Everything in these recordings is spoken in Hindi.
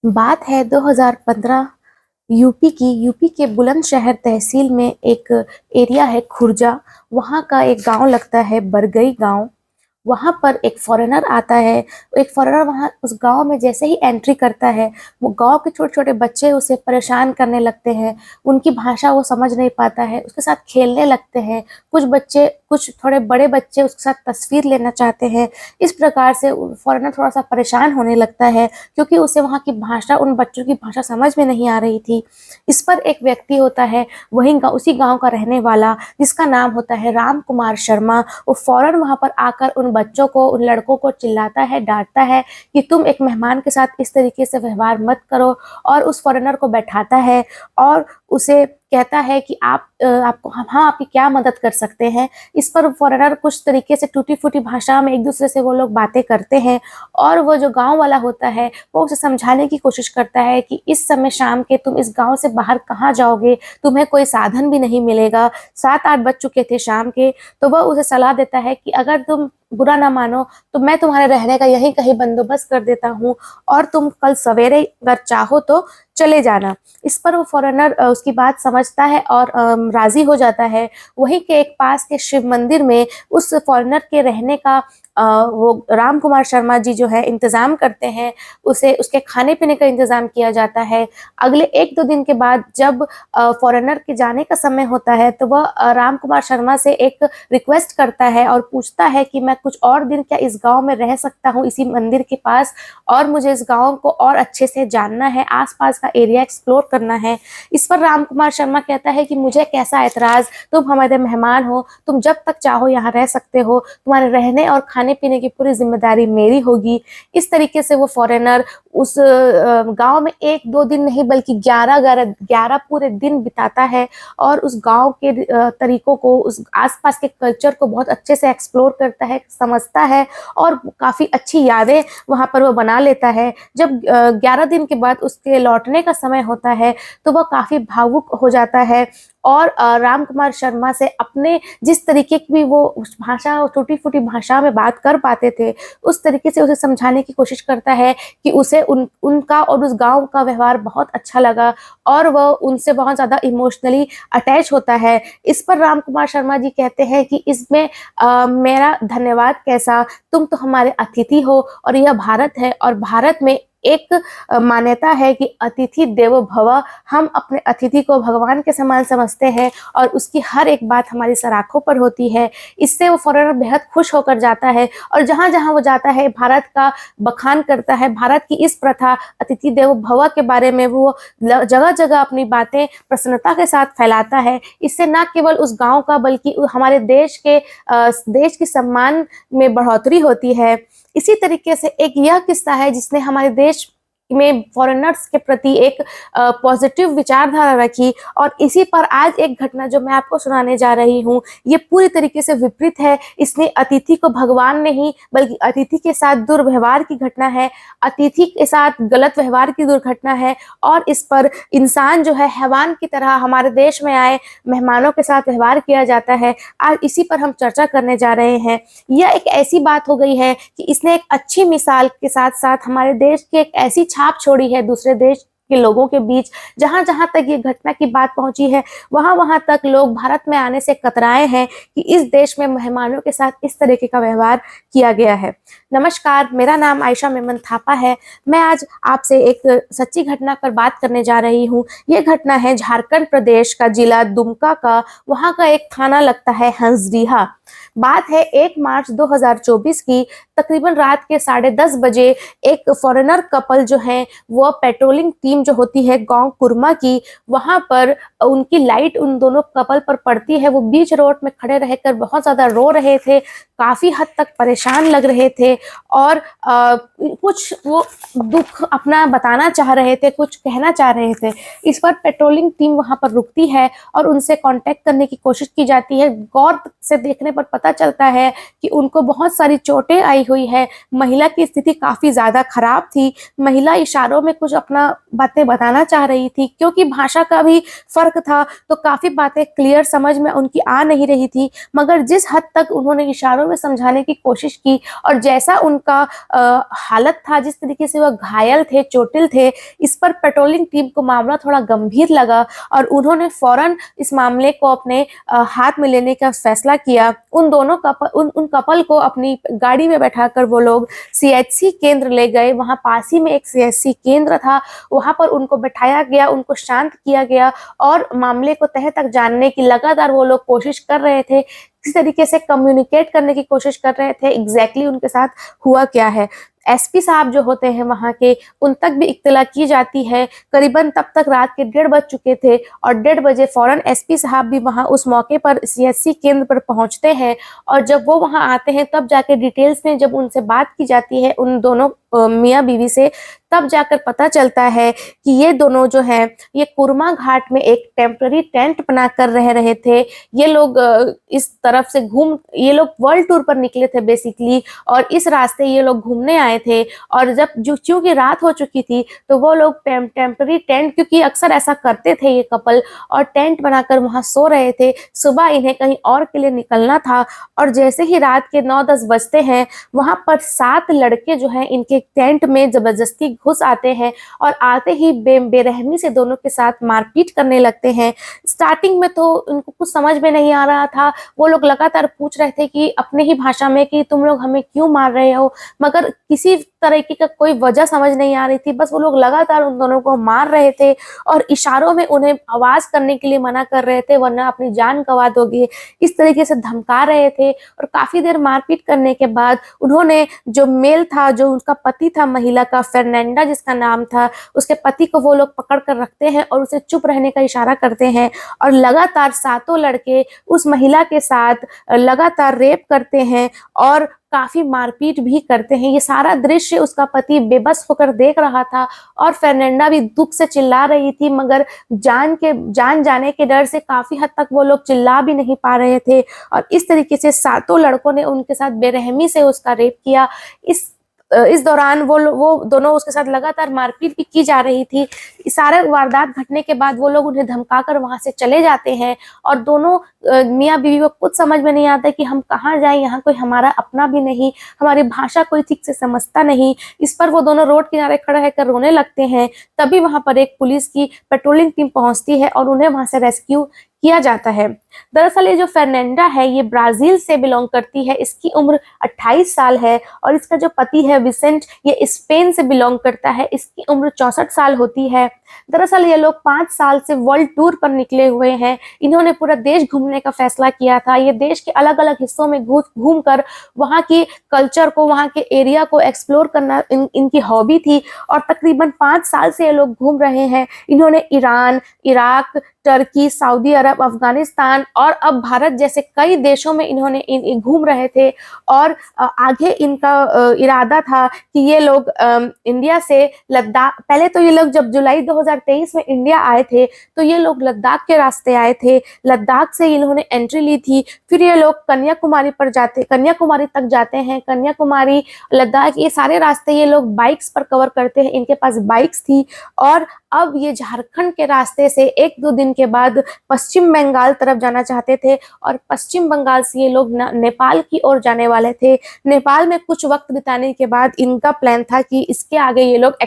बात है 2015 यूपी के बुलंदशहर तहसील में एक एरिया है खुर्जा। वहाँ का एक गांव लगता है बरगई गांव। वहां पर एक फॉरेनर आता है। एक फॉरेनर वहां उस गांव में जैसे ही एंट्री करता है, वो गांव के छोटे छोटे बच्चे उसे परेशान करने लगते हैं। उनकी भाषा वो समझ नहीं पाता है, उसके साथ खेलने लगते हैं। कुछ थोड़े बड़े बच्चे उसके साथ तस्वीर लेना चाहते हैं। इस प्रकार से फॉरेनर थोड़ा सा परेशान होने लगता है, क्योंकि उसे वहाँ की भाषा, उन बच्चों की भाषा समझ में नहीं आ रही थी। इस पर एक व्यक्ति होता है, उसी गांव का रहने वाला, जिसका नाम होता है राम कुमार शर्मा। वो फौरन वहां पर आकर उन बच्चों को, उन लड़कों को चिल्लाता है, डांटता है कि तुम एक मेहमान के साथ इस तरीके से व्यवहार मत करो। और उस फॉरेनर को बैठाता है और उसे कहता है कि हम आपकी क्या मदद कर सकते हैं। इस पर फॉरेनर कुछ तरीके से टूटी फूटी भाषा में एक दूसरे से वो लोग बातें करते हैं। और वो जो गांव वाला होता है, वो उसे समझाने की कोशिश करता है कि इस समय शाम के तुम इस गांव से बाहर कहाँ जाओगे, तुम्हें कोई साधन भी नहीं मिलेगा। 7-8 बज चुके थे शाम के। तो वह उसे सलाह देता है कि अगर तुम बुरा ना मानो तो मैं तुम्हारे रहने का यहीं कहीं बंदोबस्त कर देता हूँ, और तुम कल सवेरे अगर चाहो तो चले जाना। इस पर वो फॉरेनर उसकी बात समझता है और राजी हो जाता है। वहीं के एक पास के शिव मंदिर में उस फॉरेनर के रहने का वो राम कुमार शर्मा जी जो है इंतजाम करते हैं। उसे उसके खाने पीने का इंतजाम किया जाता है। अगले 1-2 दिन के बाद जब फॉरेनर के जाने का समय होता है, तो वह राम कुमार शर्मा से एक रिक्वेस्ट करता है और पूछता है कि मैं कुछ और दिन क्या इस गांव में रह सकता हूं, इसी मंदिर के पास, और मुझे इस गांव को और अच्छे से जानना है, आसपास का एरिया एक्सप्लोर करना है। इस पर राम कुमार शर्मा कहता है कि मुझे कैसा ऐतराज, तुम हमारे मेहमान हो, तुम जब तक चाहो यहाँ रह सकते हो, तुम्हारे रहने और खाने पीने की पूरी जिम्मेदारी मेरी होगी। इस तरीके से वो फॉरेनर उस गांव में 1-2 दिन नहीं बल्कि 11 पूरे दिन बिताता है, और उस गांव के तरीकों को, उस आसपास के कल्चर को बहुत अच्छे से एक्सप्लोर करता है, समझता है, और काफ़ी अच्छी यादें वहाँ पर वो बना लेता है। जब 11 दिन के बाद उसके लौटने का समय होता है, तो वह काफ़ी भावुक हो जाता है, और राम कुमार शर्मा से अपने जिस तरीके की भी वो उस भाषा, टूटी फूटी भाषा में बात कर पाते थे, उस तरीके से उसे समझाने की कोशिश करता है कि उसे उनका और उस गांव का व्यवहार बहुत अच्छा लगा, और वह उनसे बहुत ज़्यादा इमोशनली अटैच होता है। इस पर राम कुमार शर्मा जी कहते हैं कि इसमें मेरा धन्यवाद कैसा, तुम तो हमारे अतिथि हो, और यह भारत है, और भारत में एक मान्यता है कि अतिथि देवो भव। हम अपने अतिथि को भगवान के समान समझते हैं, और उसकी हर एक बात हमारी सराखों पर होती है। इससे वो फॉरेनर बेहद खुश होकर जाता है, और जहाँ जहाँ वो जाता है भारत का बखान करता है। भारत की इस प्रथा अतिथि देवो भव के बारे में वो जगह जगह अपनी बातें प्रसन्नता के साथ फैलाता है। इससे न केवल उस गांव का बल्कि हमारे देश की सम्मान में बढ़ोतरी होती है। इसी तरीके से एक यह किस्सा है जिसने हमारे देश में फॉरेनर्स के प्रति एक पॉजिटिव विचारधारा रखी। और इसी पर आज एक घटना जो मैं आपको सुनाने जा रही हूँ, ये पूरी तरीके से विपरीत है। इसमें अतिथि को भगवान नहीं बल्कि अतिथि के साथ दुर्व्यवहार की घटना है, अतिथि के साथ गलत व्यवहार की दुर्घटना है। और इस पर इंसान जो है हैवान की तरह हमारे देश में आए मेहमानों के साथ व्यवहार किया जाता है। आज इसी पर हम चर्चा करने जा रहे हैं। यह एक ऐसी बात हो गई है कि इसने एक अच्छी मिसाल के साथ साथ हमारे देश की एक ऐसी छाप छोड़ी है दूसरे देश के लोगों के बीच। जहां जहां तक ये घटना की बात पहुंची है, वहां वहां तक लोग भारत में आने से कतराए हैं कि इस देश में मेहमानों के साथ इस तरीके का व्यवहार किया गया है। नमस्कार, मेरा नाम आयशा मेमन थापा है। मैं आज आपसे एक सच्ची घटना पर बात करने जा रही हूँ। ये घटना है झारखंड प्रदेश का जिला दुमका का। वहाँ का एक थाना लगता है हंसडीहा। बात है 1 मार्च 2024 की। तकरीबन रात के 10:30 बजे एक फॉरेनर कपल जो है, वो पेट्रोलिंग टीम जो होती है गांव कुरमा की, वहां पर उनकी लाइट उन दोनों कपल पर पड़ती है। वो बीच रोड में खड़े रहकर बहुत ज्यादा रो रहे थे, काफी हद तक परेशान लग रहे थे, और कुछ वो दुख अपना बताना चाह रहे थे, कुछ कहना चाह रहे थे। इस पर पेट्रोलिंग टीम वहां पर रुकती है और उनसे कांटेक्ट करने की कोशिश की जाती है। गौर से देखने पर पता चलता है कि उनको बहुत सारी चोटें आई हुई है। महिला की स्थिति काफी ज्यादा खराब थी। महिला इशारों में कुछ अपना बातें बताना चाह रही थी, क्योंकि भाषा का भी फर्क तर्क था तो काफ़ी बातें क्लियर समझ में उनकी आ नहीं रही थी, मगर जिस हद तक उन्होंने इशारों में समझाने की कोशिश की और जैसा उनका हालत था, जिस तरीके से वह घायल थे, चोटिल थे, इस पर पेट्रोलिंग टीम को मामला थोड़ा गंभीर लगा और उन्होंने फ़ौरन इस मामले को अपने हाथ में लेने का फैसला किया। उन कपल को अपनी गाड़ी में बैठाकर वो लोग सीएचसी केंद्र ले गए। वहाँ पास ही में एक सीएचसी केंद्र था, वहाँ पर उनको बैठाया गया, उनको शांत किया गया और मामले को तह तक जानने की लगातार वो लोग कोशिश कर रहे थे। किसी तरीके से कम्युनिकेट करने की कोशिश कर रहे थे एग्जैक्टली उनके साथ हुआ क्या है। एसपी साहब जो होते हैं वहाँ के, उन तक भी इत्तला की जाती है। करीबन तब तक रात के 1:30 बज चुके थे और 1:30 बजे फौरन एसपी साहब भी वहाँ उस मौके पर सीएचसी केंद्र पर पहुँचते हैं और जब वो वहाँ आते हैं तब जाके डिटेल्स में जब उनसे बात की जाती है उन दोनों मियाँ बीवी से, तब जाकर पता चलता है कि ये दोनों जो हैं ये कुरमा घाट में एक टेम्पररी टेंट बनाकर रह रहे थे। ये लोग इस तरफ से ये लोग वर्ल्ड टूर पर निकले थे बेसिकली और इस रास्ते ये लोग घूमने आए थे और जब चूंकि रात हो चुकी थी तो वो लोग टेम्पररी टेंट, क्योंकि अक्सर ऐसा करते थे ये कपल, और टेंट बनाकर वहाँ सो रहे थे। सुबह इन्हें कहीं और के लिए निकलना था और जैसे ही रात के 9-10 बजते हैं वहाँ पर 7 लड़के जो हैं इनके टेंट में जबरदस्ती घुस आते हैं और आते ही बेरहमी से दोनों के साथ मारपीट करने लगते हैं। स्टार्टिंग में तो उनको कुछ समझ में नहीं आ रहा था, वो लोग लगातार पूछ रहे थे कि अपने ही भाषा में कि तुम लोग हमें क्यों मार रहे हो, मगर किसी तरीके का कोई वजह समझ नहीं आ रही थी। बस वो लोग लगातार उन दोनों को मार रहे थे और इशारों में उन्हें आवाज करने के लिए मना कर रहे थे वरना अपनी जान गंवा दोगे, इस तरीके से धमका रहे थे। और काफी देर मारपीट करने के बाद उन्होंने जो मेल था, जो उसका पति था महिला का, फर्नांडा जिसका नाम था, उसके पति को वो लोग पकड़ कर रखते हैं और उसे चुप रहने का इशारा करते हैं और लगातार 7 लड़के उस महिला के साथ लगातार रेप करते हैं और काफी मारपीट भी करते हैं। ये सारा दृश्य उसका पति बेबस होकर देख रहा था और फर्नांडा भी दुख से चिल्ला रही थी, मगर जान जाने के डर से काफी हद तक वो लोग चिल्ला भी नहीं पा रहे थे और इस तरीके से 7 लड़कों ने उनके साथ बेरहमी से उसका रेप किया। इस दौरान वो दोनों उसके साथ लगातार मारपीट भी की जा रही थी। सारे वारदात घटने के बाद वो लोग उन्हें धमकाकर वहां से चले जाते हैं और दोनों मियाँ बीवी को कुछ समझ में नहीं आता कि हम कहाँ जाएं, यहाँ कोई हमारा अपना भी नहीं, हमारी भाषा कोई ठीक से समझता नहीं। इस पर वो दोनों रोड किनारे खड़े रहकर रोने लगते हैं। तभी वहां पर एक पुलिस की पेट्रोलिंग टीम पहुंचती है और उन्हें वहां से रेस्क्यू किया जाता है। दरअसल ये जो फर्नांडा है ये ब्राजील से बिलोंग करती है, इसकी उम्र 28 साल है और इसका जो पति है विसेंट ये स्पेन से बिलोंग करता है, इसकी उम्र 64 साल होती है। दरअसल ये लोग 5 साल से वर्ल्ड टूर पर निकले हुए हैं। इन्होंने पूरा देश घूमने का फैसला किया था। ये देश के अलग अलग हिस्सों में घूम कर वहाँ की कल्चर को, वहाँ के एरिया को एक्सप्लोर करना इनकी हॉबी थी और तकरीबन 5 साल से ये लोग घूम रहे हैं। इन्होंने ईरान, इराक, टर्की, सऊदी अरब, अफगानिस्तान और अब भारत जैसे कई देशों में इन्होंने घूम रहे थे और आगे इनका इरादा था कि ये लोग इंडिया से लद्दाख, पहले तो ये लोग जब जुलाई 2023 में इंडिया आए थे तो ये लोग लद्दाख के रास्ते आए थे, लद्दाख से इन्होंने एंट्री ली थी, फिर ये लोग कन्याकुमारी तक जाते हैं। कन्याकुमारी, लद्दाख, ये सारे रास्ते ये लोग बाइक्स पर कवर करते हैं, इनके पास बाइक्स थी और अब ये झारखंड के रास्ते से 1-2 दिन के बाद पश्चिम बंगाल तरफ जाना चाहते थे और पश्चिम बंगाल से ये लोग नेपाल की ओर जाने वाले थे। नेपाल में कुछ वक्त बिताने के बाद इनका प्लान था कि इसके आगे ये लोग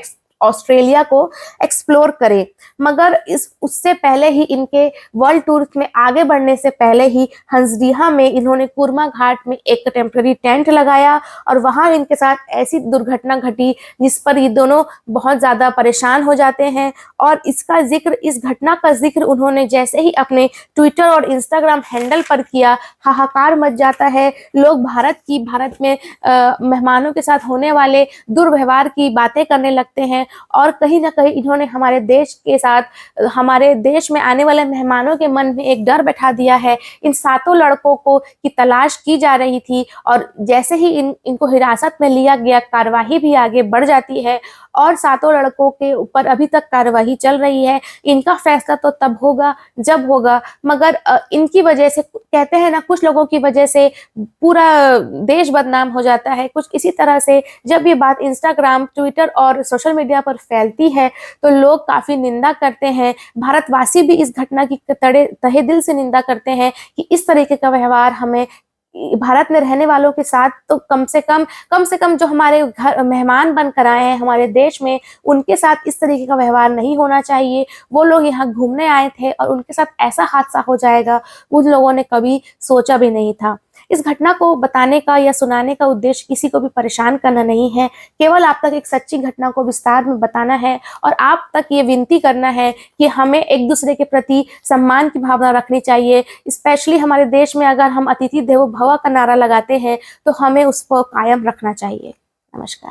ऑस्ट्रेलिया को एक्सप्लोर करें, मगर उससे पहले ही इनके वर्ल्ड टूर में आगे बढ़ने से पहले ही हंसडीहा में इन्होंने कुरमा घाट में एक टेम्पररी टेंट लगाया और वहां इनके साथ ऐसी दुर्घटना घटी जिस पर ये दोनों बहुत ज़्यादा परेशान हो जाते हैं और इस घटना का जिक्र उन्होंने जैसे ही अपने ट्विटर और इंस्टाग्राम हैंडल पर किया, हाहाकार मच जाता है। लोग भारत में मेहमानों के साथ होने वाले दुर्व्यवहार की बातें करने लगते हैं और कहीं ना कहीं इन्होंने हमारे देश के साथ, हमारे देश में आने वाले मेहमानों के मन में एक डर बैठा दिया है। इन 7 लड़कों की तलाश की जा रही थी और जैसे ही इनको हिरासत में लिया गया, कार्यवाही भी आगे बढ़ जाती है और 7 लड़कों के ऊपर अभी तक कार्यवाही चल रही है। इनका फैसला तो तब होगा जब होगा, मगर इनकी वजह से, कहते हैं ना, कुछ लोगों की वजह से पूरा देश बदनाम हो जाता है। कुछ इसी तरह से जब ये बात इंस्टाग्राम, ट्विटर और सोशल मीडिया पर फैलती है तो लोग काफी निंदा करते हैं। भारतवासी भी इस घटना की तहे दिल से निंदा करते हैं कि इस तरीके का व्यवहार हमें भारत में रहने वालों के साथ तो कम से कम जो हमारे घर मेहमान बनकर आए हैं हमारे देश में, उनके साथ इस तरीके का व्यवहार नहीं होना चाहिए। वो लोग यहाँ घूमने आए थे और उनके साथ ऐसा हादसा हो जाएगा, उन लोगों ने कभी सोचा भी नहीं था। इस घटना को बताने का या सुनाने का उद्देश्य किसी को भी परेशान करना नहीं है, केवल आप तक एक सच्ची घटना को विस्तार में बताना है और आप तक ये विनती करना है कि हमें एक दूसरे के प्रति सम्मान की भावना रखनी चाहिए। स्पेशली हमारे देश में अगर हम अतिथि देवो भव का नारा लगाते हैं तो हमें उसको कायम रखना चाहिए। नमस्कार।